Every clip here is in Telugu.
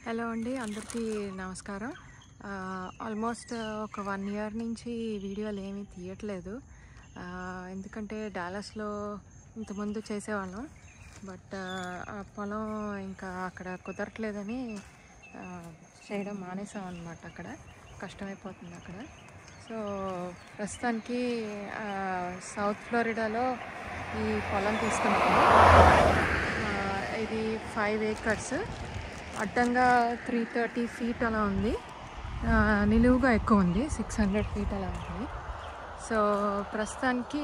హలో అండి, అందరికీ నమస్కారం. ఆల్మోస్ట్ ఒక 1 ఇయర్ నుంచి వీడియోలు ఏమీ తీయట్లేదు. ఎందుకంటే డాలస్లో ఇంతకుముందు చేసేవాళ్ళం. బట్ ఆ పొలం ఇంకా అక్కడ కుదరట్లేదని చేయడం మానేసాం అన్నమాట. అక్కడ కష్టమైపోతుంది అక్కడ. సో ప్రస్తుతానికి సౌత్ ఫ్లోరిడాలో ఈ పొలం తీసుకున్నాము. ఇది 5 acres, అడ్డంగా 330 feet అలా ఉంది, నిలువుగా ఎక్కువ ఉంది, 600 feet అలా ఉంది. సో ప్రస్తుతానికి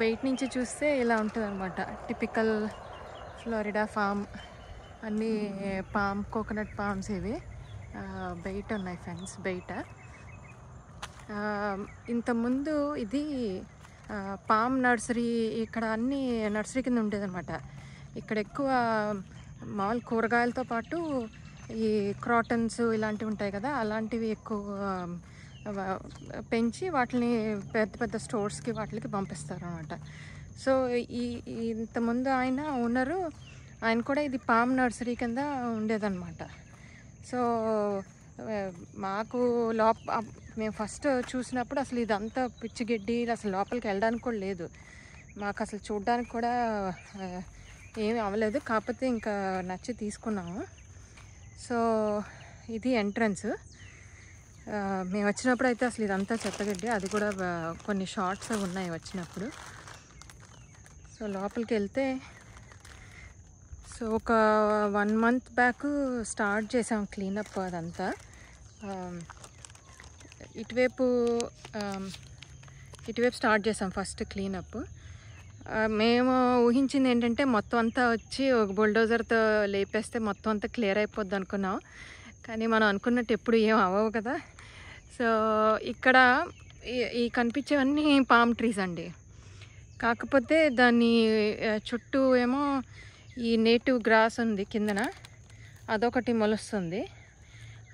బయట నుంచి చూస్తే ఇలా ఉంటుంది అనమాట. టిపికల్ ఫ్లోరిడా ఫామ్, అన్నీ కోకోనట్ పామ్స్ ఇవి బయట ఉన్నాయి, ఫెన్స్ బయట. ఇంతకుముందు ఇది పామ్ నర్సరీ, ఇక్కడ అన్ని నర్సరీ కింద ఉండేది అనమాట. ఇక్కడ ఎక్కువ మామూలు కూరగాయలతో పాటు ఈ క్రాటన్స్ ఇలాంటివి ఉంటాయి కదా, అలాంటివి ఎక్కువ పెంచి వాటిని పెద్ద పెద్ద స్టోర్స్కి వాటికి పంపిస్తారు అన్నమాట. సో ఇంతకుముందు ఓనరు ఆయన కూడా ఇది పామ్ నర్సరీ కింద ఉండేదన్నమాట. సో మాకు మేము ఫస్ట్ చూసినప్పుడు అసలు ఇదంతా పిచ్చిగడ్డి, అసలు లోపలికి వెళ్ళడానికి కూడా లేదు. మాకు అసలు చూడడానికి కూడా ఏమీ అవ్వలేదు. కాకపోతే ఇంకా నచ్చి తీసుకున్నాము. సో ఇది ఎంట్రన్స్. మేము వచ్చినప్పుడు అయితే అసలు ఇదంతా చెత్తగడ్డి, అది కూడా కొన్ని షార్ట్స్ ఉన్నాయి వచ్చినప్పుడు. సో లోపలికి వెళ్తే, సో ఒక 1 month బ్యాక్ స్టార్ట్ చేసాం క్లీనప్ అదంతా. ఇటువైపు స్టార్ట్ చేసాం ఫస్ట్ క్లీనప్. మేము ఊహించింది ఏంటంటే మొత్తం అంతా వచ్చి ఒక బుల్డోజర్తో లేపేస్తే మొత్తం అంతా క్లియర్ అయిపోద్ది అనుకున్నాం. కానీ మనం అనుకున్నట్టు ఎప్పుడు ఏం అవ్వవు కదా. సో ఇక్కడ ఈ కనిపించేవన్నీ పామ్ ట్రీస్ అండి. కాకపోతే దాన్ని చుట్టూ ఏమో ఈ నేటివ్ గ్రాస్ ఉంది కిందన, అదొకటి మొలుస్తుంది.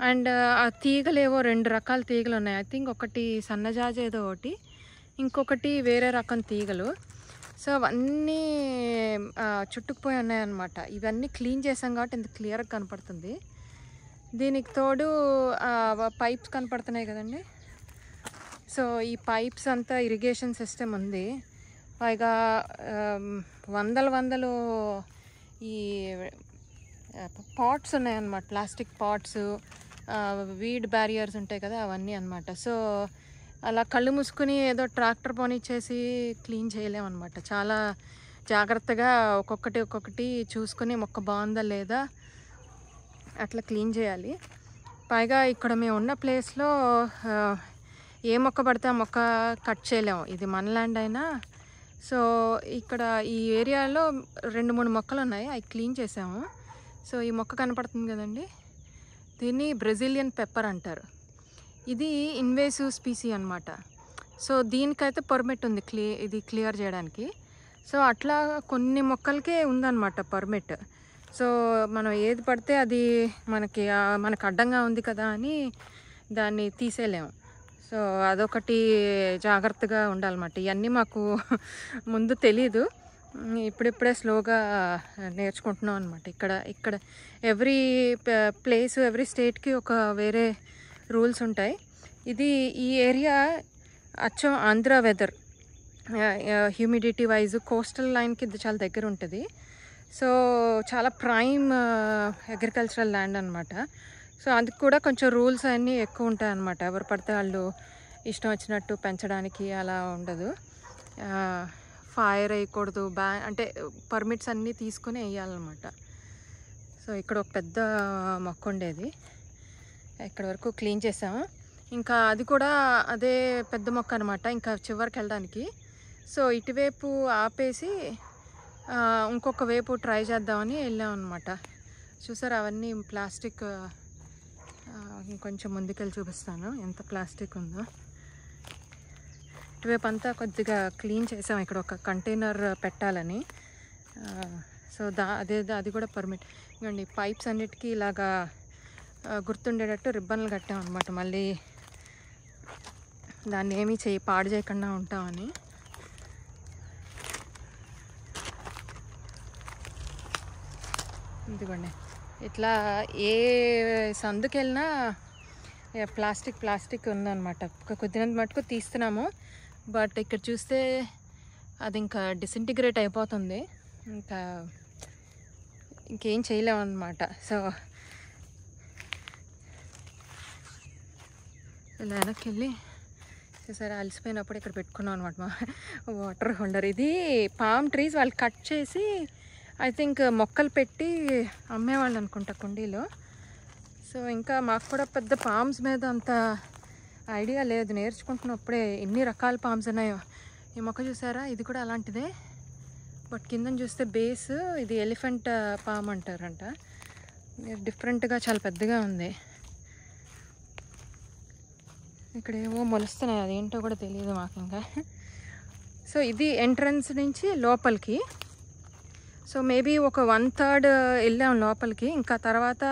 అండ్ ఆ తీగలు ఏవో 2 రకాల తీగలు ఉన్నాయి. ఐ థింక్ ఒకటి సన్నజాజి ఏదో ఒకటి, ఇంకొకటి వేరే రకం తీగలు. సో అవన్నీ చుట్టుకుపోయి ఉన్నాయన్నమాట. ఇవన్నీ క్లీన్ చేసాం కాబట్టి ఇంత క్లియర్గా కనపడుతుంది. దీనికి తోడు పైప్స్ కనపడుతున్నాయి కదండి. సో ఈ పైప్స్ అంతా ఇరిగేషన్ సిస్టమ్ ఉంది. పైగా వందలు ఈ పాట్స్ ఉన్నాయన్నమాట, ప్లాస్టిక్ పాట్స్, వీడ్ బ్యారియర్స్ ఉంటాయి కదా, అవన్నీ అన్నమాట. సో అలా కళ్ళు మూసుకుని ఏదో ట్రాక్టర్ పోనిచ్చేసి క్లీన్ చేయలేమన్నమాట. చాలా జాగ్రత్తగా ఒక్కొక్కటి చూసుకొని మొక్క బాగుందా లేదా అట్లా క్లీన్ చేయాలి. పైగా ఇక్కడ మేము ఉన్న ప్లేస్లో ఏ మొక్క పడితే ఆ మొక్క కట్ చేయలేము, ఇది మన ల్యాండ్ అయినా. సో ఇక్కడ ఈ ఏరియాలో 2-3 మొక్కలు ఉన్నాయి, అవి క్లీన్ చేసాము. సో ఈ మొక్క కనపడుతుంది కదండి, దీన్ని బ్రెజిలియన్ పెప్పర్ అంటారు. ఇది ఇన్వేసివ్ స్పీసీ అనమాట. సో దీనికైతే పర్మిట్ ఉంది ఇది క్లియర్ చేయడానికి. సో అట్లా కొన్ని మొక్కలకే ఉందన్నమాట పర్మిట్. సో మనం ఏది పడితే అది మనకు అడ్డంగా ఉంది కదా అని దాన్ని తీసేయలేము. సో అదొకటి జాగ్రత్తగా ఉండాలన్నమాట. ఇవన్నీ మాకు ముందు తెలీదు, ఇప్పుడిప్పుడే స్లోగా నేర్చుకుంటున్నాం అనమాట. ఇక్కడ ఎవ్రీ ప్లేస్, ఎవ్రీ స్టేట్కి ఒక వేరే రూల్స్ ఉంటాయి. ఈ ఏరియా అచ్చం Andhra weather, humidity wise coastal లైన్కి ఇది చాలా దగ్గర ఉంటుంది. సో చాలా ప్రైమ్ అగ్రికల్చరల్ ల్యాండ్ అనమాట. సో అందుకు కూడా కొంచెం రూల్స్ అన్నీ ఎక్కువ ఉంటాయి అన్నమాట. ఎవరు పడితే వాళ్ళు ఇష్టం వచ్చినట్టు పెంచడానికి అలా ఉండదు. ఫైర్ వేయకూడదు, అంటే పర్మిట్స్ అన్నీ తీసుకుని వేయాలన్నమాట. సో ఇక్కడ ఒక పెద్ద మొక్క ఉండేది, ఇక్కడ వరకు క్లీన్ చేసాము. ఇంకా అది కూడా అదే పెద్ద మొక్క అనమాట, ఇంకా చివరికి వెళ్ళడానికి. సో ఇటువైపు ఆపేసి ఇంకొక వైపు ట్రై చేద్దామని వెళ్ళాం అనమాట. చూసారు అవన్నీ ప్లాస్టిక్. ఇంకొంచెం ముందుకెళ్ళి చూపిస్తాను ఎంత ప్లాస్టిక్ ఉందో. ఇటువైపు అంతా కొద్దిగా క్లీన్ చేసాం, ఇక్కడ ఒక కంటైనర్ పెట్టాలని. సో అది కూడా పర్మిట్. ఇవ్వండి పైప్స్ అన్నిటికీ ఇలాగా గుర్తుండేటట్టు రిబ్బన్లు కట్టాం అనమాట. మళ్ళీ దాన్ని ఏమీ పాడు చేయకుండా ఉంటామని. ఇదిగోండి ఇట్లా ఏ సందుకెళ్ళినా ప్లాస్టిక్ ఉందన్నమాట. కొద్దినంత మటుకు తీస్తున్నాము, బట్ ఇక్కడ చూస్తే అది ఇంకా డిసింటిగ్రేట్ అయిపోతుంది, ఇంకేం చేయలేము అన్నమాట. సో ఇలా వెనక్కి వెళ్ళి సరే అలసిపోయినప్పుడు ఇక్కడ పెట్టుకున్నాం అనమాట మా వాటర్ హోల్డర్. ఇది పామ్ ట్రీస్ వాళ్ళు కట్ చేసి ఐ థింక్ మొక్కలు పెట్టి అమ్మేవాళ్ళు అనుకుంటా కుండీలో. సో ఇంకా మాకు కూడా పెద్ద పామ్స్ మీద అంత ఐడియా లేదు, నేర్చుకుంటున్నప్పుడే ఎన్ని రకాల పామ్స్ ఉన్నాయో. ఈ మొక్క చూసారా, ఇది కూడా అలాంటిదే, బట్ కింద చూస్తే బేస్ ఇది ఎలిఫెంట్ పామ్ అంటారంట. డిఫరెంట్గా చాలా పెద్దగా ఉంది. ఇక్కడ ఏమో మొలుస్తున్నాయి, అదేంటో కూడా తెలియదు మాకు ఇంకా. సో ఇది ఎంట్రన్స్ నుంచి లోపలికి. సో మేబీ ఒక 1/3 వెళ్ళాం లోపలికి. ఇంకా తర్వాత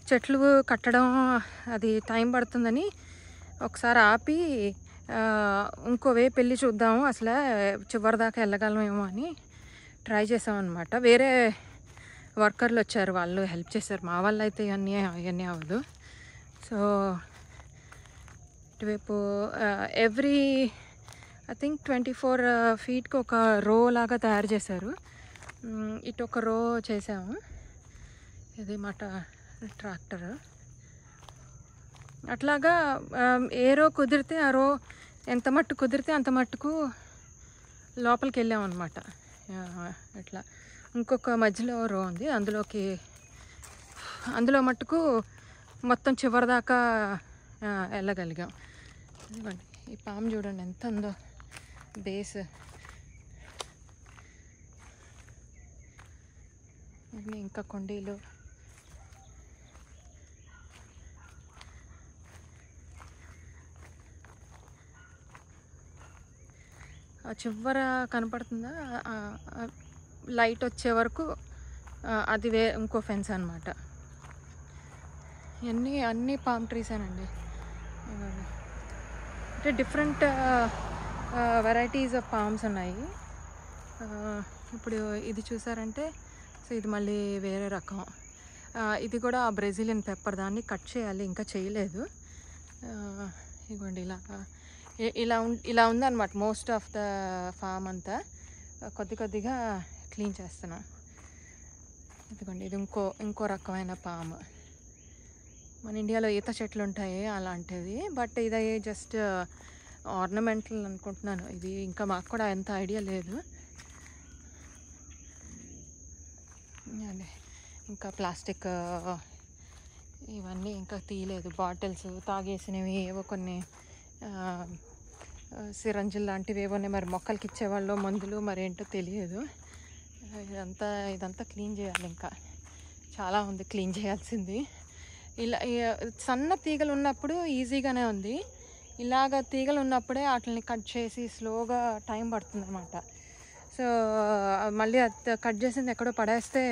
చెట్లు కట్టడం అది టైం పడుతుందని ఒకసారి ఆపి ఇంకో వైపు వెళ్ళి చూద్దాము, అసలు చివరిదాకా వెళ్ళగలమేమో అని ట్రై చేసామన్నమాట. వేరే వర్కర్లు వచ్చారు, వాళ్ళు హెల్ప్ చేశారు. మా వాళ్ళు అయితే ఇవన్నీ అవ్వదు. సో ఇటువైపు ఎవ్రీ ఐ థింక్ 24 ఫీట్కి ఒక రో లాగా తయారు చేశారు. ఇటు ఒక రో చేసాము. ఇది మా ట్రాక్టర్. అట్లాగా ఏ రో కుదిరితే ఆ రో ఎంత మట్టు కుదిరితే అంత మట్టుకు లోపలికి వెళ్ళామన్నమాట. ఇట్లా ఇంకొక మధ్యలో రో ఉంది, అందులో మట్టుకు మొత్తం చివరిదాకా వెళ్ళగలిగాం. ఇదిగోండి ఈ పాము చూడండి ఎంత ఉందో, బేస్. ఇంకా కొండీలు. చివర కనపడుతుందా లైట్ వచ్చే వరకు, అది ఇంకో ఫెన్స్ అనమాట. అన్నీ పామ్ ట్రీసేనండి. అంటే డిఫరెంట్ వెరైటీస్ ఆఫ్ పామ్స్ ఉన్నాయి. ఇప్పుడు ఇది చూసారంటే, సో ఇది మళ్ళీ వేరే రకం. ఇది కూడా బ్రెజిలియన్ పెప్పర్, దాన్ని కట్ చేయాలి, ఇంకా చేయలేదు. ఇదిగోండి ఇలా ఉందన్నమాట మోస్ట్ ఆఫ్ ద ఫామ్ అంతా. కొద్దిగా క్లీన్ చేస్తున్నాం. ఇదిగోండి ఇది ఇంకో రకమైన పామ్. మన ఇండియాలో ఈత చెట్లు ఉంటాయి అలాంటిది, బట్ ఇది జస్ట్ ఆర్నమెంటల్ అనుకుంటున్నాను. ఇది ఇంకా మాకు కూడా ఎంత ఐడియా లేదు. ఇంకా ప్లాస్టిక్ ఇవన్నీ ఇంకా తీయలేదు. బాటిల్స్, తాగేసినవి ఏవో కొన్ని, సిరంజులు లాంటివి ఏవో మరి మొక్కలకి ఇచ్చేవాళ్ళు మందులు, మరి ఏంటో తెలియదు. ఇదంతా క్లీన్ చేయాలి, ఇంకా చాలా ఉంది క్లీన్ చేయాల్సింది. ఇలా సన్న తీగలు ఉన్నప్పుడు ఈజీగానే ఉంది, ఇలాగ తీగలు ఉన్నప్పుడే వాటిని కట్ చేసి స్లోగా టైం పడుతుంది అన్నమాట. సో మళ్ళీ అది కట్ చేసింది ఎక్కడో పడేస్తే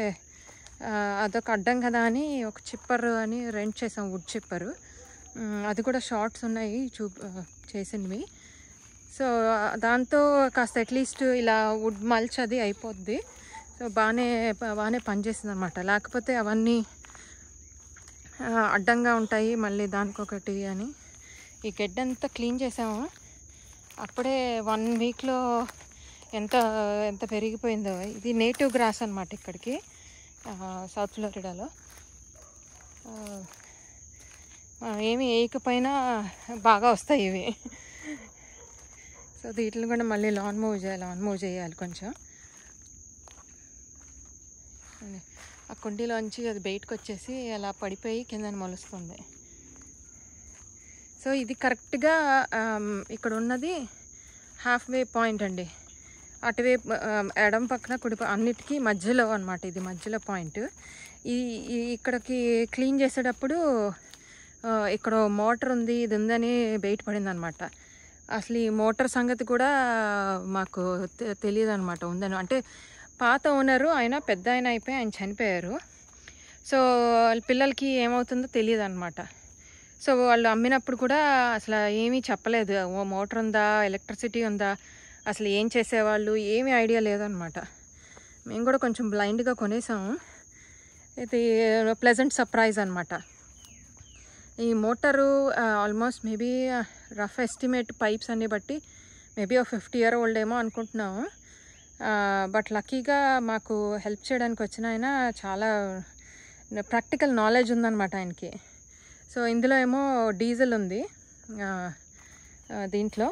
అదొక అడ్డం కదా అని ఒక చిప్పర్ అని రెంట్ చేసాం, వుడ్ చిప్పరు. అది కూడా షార్ట్స్ ఉన్నాయి చేసినవి. సో దాంతో కాస్త అట్లీస్ట్ ఇలా వుడ్ మల్చ్ అది అయిపోద్ది. సో బాగానే పనిచేసింది అనమాట. లేకపోతే అవన్నీ అడ్డంగా ఉంటాయి మళ్ళీ దానికొకటి అని. ఈ గడ్డంతా క్లీన్ చేసాము, అప్పుడే 1 వీక్లో ఎంత పెరిగిపోయిందో. ఇది నేటివ్ గ్రాస్ అనమాట ఇక్కడికి, సౌత్ ఫ్లోరిడాలో. ఏమి వేయకపోయినా బాగా వస్తాయి ఇవి. సో వీటిని కూడా మళ్ళీ లాన్ మూవ్ చేయాలి కొంచెం. ఆ కుండీలోంచి అది బయటకు వచ్చేసి అలా పడిపోయి కింద మొలుస్తుంది. సో ఇది కరెక్ట్గా ఇక్కడ ఉన్నది హాఫ్-వే పాయింట్ అండి. అటువైపు ఎడం పక్కన కుడి అన్నిటికీ మధ్యలో అనమాట, ఇది మధ్యలో పాయింట్. ఇక్కడికి క్లీన్ చేసేటప్పుడు ఇక్కడ మోటార్ ఉంది, ఇది ఉందని బయటపడింది అనమాట. అసలు ఈ మోటార్ సంగతి కూడా మాకు తెలియదు అనమాట ఉందని. అంటే పాత ఓనరు, ఆయన పెద్ద అయిపోయి ఆయన చనిపోయారు. సో పిల్లలకి ఏమవుతుందో తెలియదు అనమాట. సో వాళ్ళు అమ్మినప్పుడు కూడా అసలు ఏమీ చెప్పలేదు, మోటార్ ఉందా, ఎలక్ట్రిసిటీ ఉందా, అసలు ఏం చేసేవాళ్ళు, ఏమీ ఐడియా లేదనమాట. మేము కూడా కొంచెం బ్లైండ్గా కొనేసాము. ఇది ప్లెజెంట్ సర్ప్రైజ్ అనమాట. ఈ motor almost maybe rough estimate pipes అన్ని బట్టి మేబీ ఒక 50 year old ఏమో అనుకుంటున్నాము. బట్ లక్కీగా మాకు హెల్ప్ చేయడానికి వచ్చిన ఆయన చాలా ప్రాక్టికల్ నాలెడ్జ్ ఉందన్నమాట ఆయనకి. సో ఇందులో ఏమో డీజిల్ ఉంది. దీంట్లో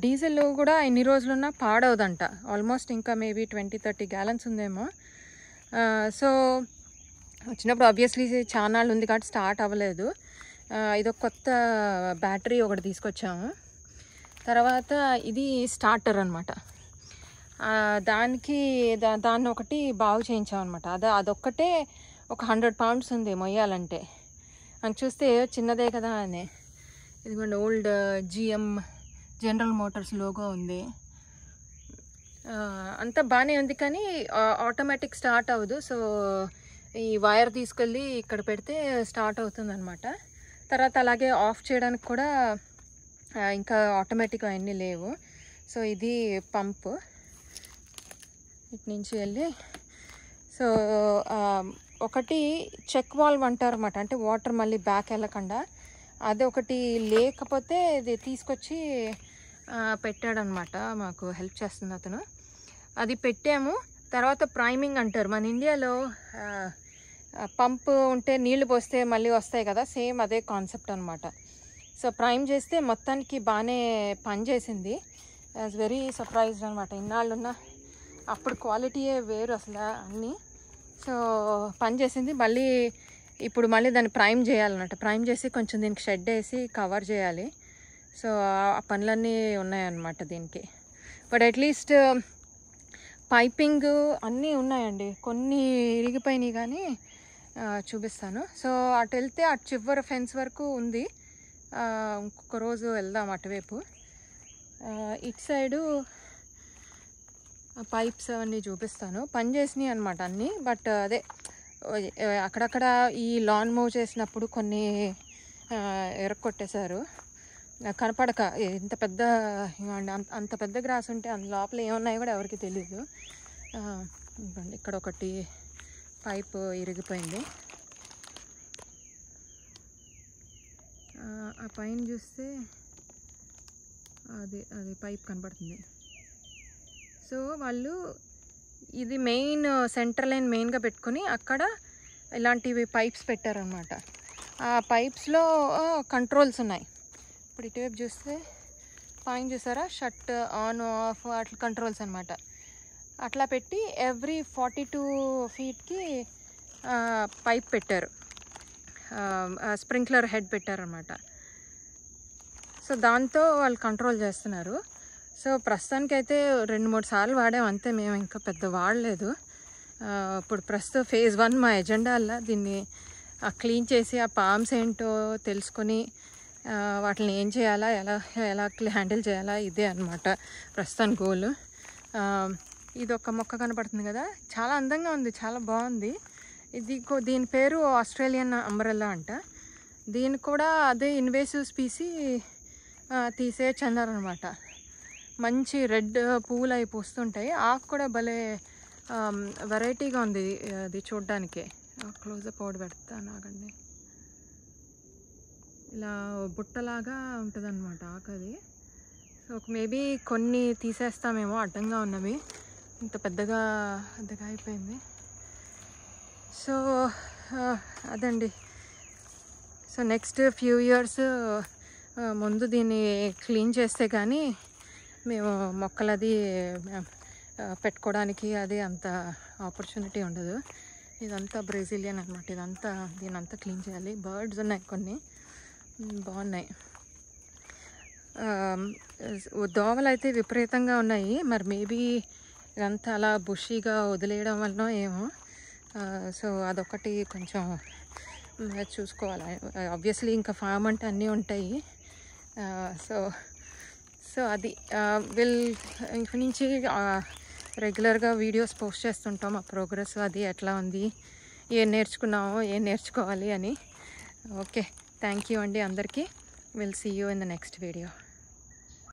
డీజిల్ కూడా ఎన్ని రోజులున్నా పాడవదంట. ఆల్మోస్ట్ ఇంకా మేబీ 20-30 gallons ఉందేమో. సో వచ్చినప్పుడు ఆబ్వియస్లీ చాలా నాళ్ళు ఉంది కాబట్టి స్టార్ట్ అవ్వలేదు. ఇదొక కొత్త బ్యాటరీ ఒకటి తీసుకొచ్చాము. తర్వాత ఇది స్టార్టర్ అనమాట. దాన్ని ఒకటి బాగు చేయించాం అనమాట. అదొక్కటే ఒక 100 pounds ఉంది మొయ్యాలంటే. అని చూస్తే చిన్నదే కదా అని. ఇదిగోండి old GM general Motors logo ఉంది. అంతా బాగానే ఉంది కానీ ఆటోమేటిక్ స్టార్ట్ అవ్వదు. సో ఈ వైర్ తీసుకెళ్ళి ఇక్కడ పెడితే స్టార్ట్ అవుతుంది అనమాట. తర్వాత అలాగే ఆఫ్ చేయడానికి కూడా ఇంకా ఆటోమేటిక్ అవన్నీ లేవు. సో ఇది పంపు ఇటు నుంచి వెళ్ళి. సో ఒకటి చెక్ వాల్వ్ అంటారు అన్నమాట. అంటే వాటర్ మళ్ళీ బ్యాక్ వెళ్ళకుండా అది ఒకటి లేకపోతే ఇది తీసుకొచ్చి పెట్టాడనమాట. మాకు హెల్ప్ చేస్తుంది అతను. అది పెట్టాము. తర్వాత ప్రైమింగ్ అంటారు. మన ఇండియాలో పంపు ఉంటే నీళ్లు పోస్తే మళ్ళీ వస్తాయి కదా, సేమ్ అదే కాన్సెప్ట్ అనమాట. సో ప్రైమ్ చేస్తే మొత్తానికి బాగానే పనిచేసింది. ఐ వాజ్ వెరీ సర్ప్రైజ్డ్ అనమాట. ఇన్నాళ్ళున్నా అప్పుడు క్వాలిటీయే వేరు అసలు అన్నీ. సో పనిచేసింది. ఇప్పుడు మళ్ళీ దాన్ని ప్రైమ్ చేయాలన్నమాట. ప్రైమ్ చేసి కొంచెం దీనికి షెడ్ వేసి కవర్ చేయాలి. సో ఆ పనులన్నీ ఉన్నాయన్నమాట దీనికి. బట్ అట్లీస్ట్ పైపింగ్ అన్నీ ఉన్నాయండి. కొన్ని ఇరిగిపోయినాయి కానీ చూపిస్తాను. సో అటు వెళ్తే అటు చివరి ఫెన్స్ వరకు ఉంది. ఇంకొక రోజు వెళ్దాం అటువైపు. ఇటు సైడు పైప్స్ అవన్నీ చూపిస్తాను. పని చేసినాయి అనమాట అన్నీ. బట్ అదే అక్కడక్కడ ఈ లాన్ మూవ్ చేసినప్పుడు కొన్ని ఎరక్కొట్టేశారు. కనపడక ఇంత పెద్ద అంత పెద్ద గ్రాస్ ఉంటే అందులో లోపల ఏమున్నాయో కూడా ఎవరికి తెలీదు. ఇక్కడ ఒకటి పైప్ ఇరిగిపోయింది. ఆ పైన చూస్తే అది పైప్ కనపడుతుంది. సో వాళ్ళు ఇది మెయిన్ సెంటర్ లైన్ మెయిన్గా పెట్టుకొని అక్కడ ఇలాంటివి పైప్స్ పెట్టారనమాట. ఆ పైప్స్లో కంట్రోల్స్ ఉన్నాయి. ఇప్పుడు ఇటువైపు చూస్తే పైన చూసారా షట్ ఆన్ ఆఫ్ అట్లా కంట్రోల్స్ అనమాట. అట్లా పెట్టి ఎవ్రీ 42 feetకి పైప్ పెట్టారు. స్ప్రింక్లర్ హెడ్ పెట్టారనమాట. సో దాంతో వాళ్ళు కంట్రోల్ చేస్తున్నారు. సో ప్రస్తుతానికైతే 2-3 సార్లు వాడాం అంతే. మేము ఇంకా పెద్ద వాడలేదు. ఇప్పుడు ప్రస్తుతం phase 1 మా ఎజెండా అలా దీన్ని క్లీన్ చేసి ఆ పామ్స్ ఏంటో తెలుసుకొని వాటిని ఏం చేయాలా, ఎలా హ్యాండిల్ చేయాలా, ఇదే అనమాట ప్రస్తుతానికి గోల్. ఇది ఒక మొక్క కనపడుతుంది కదా, చాలా అందంగా ఉంది, చాలా బాగుంది. దీని పేరు ఆస్ట్రేలియన్ అంబ్రెల్లా అంట. దీన్ని కూడా అదే ఇన్వేసివ్ స్పీసీ తీసేయచ్చు అన్నారనమాట. మంచి రెడ్ పువ్వులు అవి పూస్తుంటాయి. ఆకు కూడా భలే వెరైటీగా ఉంది అది చూడ్డానికి. క్లోజప్ అవుట్ పెడతాను ఆగండి. ఇలా బుట్టలాగా ఉంటుంది అనమాట ఆకు అది. సో మేబీ కొన్ని తీసేస్తామేమో అడ్డంగా ఉన్నవి, ఇంత పెద్దగా అయిపోయింది. సో అదండి. సో నెక్స్ట్ ఫ్యూ ఇయర్స్ ముందు దీన్ని క్లీన్ చేస్తే కానీ మేము మొక్కలది పెట్టుకోవడానికి అది అంత ఆపర్చునిటీ ఉండదు. ఇదంతా బ్రెజిలియన్ అనమాట. దీనంతా క్లీన్ చేయాలి. బర్డ్స్ ఉన్నాయి, కొన్ని బాగున్నాయి. దోమలు అయితే విపరీతంగా ఉన్నాయి. మరి మేబీ ఇదంతా అలా బుషీగా వదిలేయడం వల్ల ఏమో. సో అదొకటి కొంచెం చూసుకోవాలి. ఆబ్వియస్లీ ఇంకా ఫామ్ అంటే అన్నీ ఉంటాయి. సో అది ఇంక నుంచి రెగ్యులర్గా వీడియోస్ పోస్ట్ చేస్తుంటాం. ఆ ప్రోగ్రెస్ అది ఎట్లా ఉంది, ఏం నేర్చుకున్నామో, ఏం నేర్చుకోవాలి అని. ఓకే, థ్యాంక్ యూ అండి అందరికీ. Will see you in the next video.